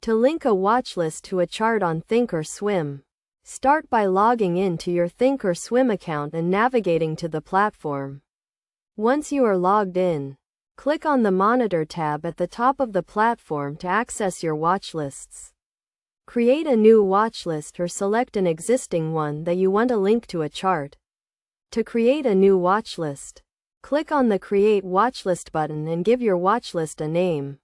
To link a watchlist to a chart on Thinkorswim, start by logging in to your Thinkorswim account and navigating to the platform. Once you are logged in, click on the Monitor tab at the top of the platform to access your watchlists. Create a new watchlist or select an existing one that you want to link to a chart. To create a new watchlist, click on the Create Watchlist button and give your watchlist a name.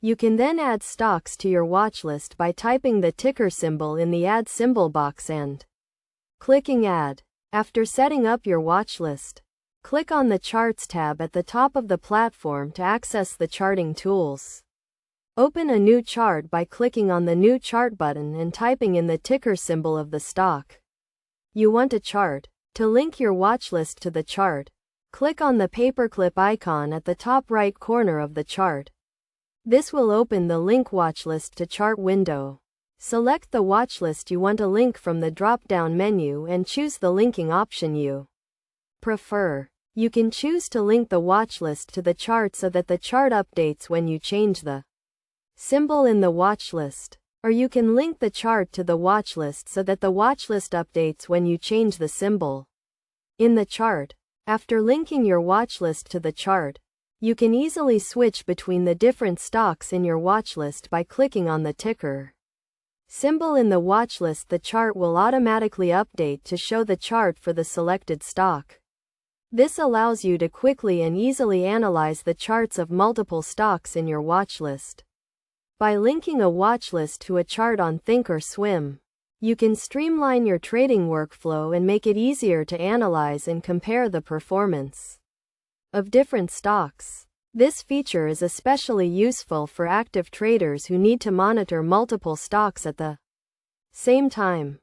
You can then add stocks to your watchlist by typing the ticker symbol in the Add Symbol box and clicking Add. After setting up your watchlist, click on the Charts tab at the top of the platform to access the charting tools. Open a new chart by clicking on the New Chart button and typing in the ticker symbol of the stock you want a chart. To link your watchlist to the chart, click on the paperclip icon at the top right corner of the chart. This will open the Link Watchlist to Chart window. Select the watchlist you want to link from the drop-down menu and choose the linking option you prefer. You can choose to link the watchlist to the chart so that the chart updates when you change the symbol in the watchlist, or you can link the chart to the watchlist so that the watchlist updates when you change the symbol in the chart. After linking your watchlist to the chart, you can easily switch between the different stocks in your watchlist by clicking on the ticker symbol in the watchlist. The chart will automatically update to show the chart for the selected stock. This allows you to quickly and easily analyze the charts of multiple stocks in your watchlist. By linking a watchlist to a chart on Thinkorswim, you can streamline your trading workflow and make it easier to analyze and compare the performance of different stocks. This feature is especially useful for active traders who need to monitor multiple stocks at the same time.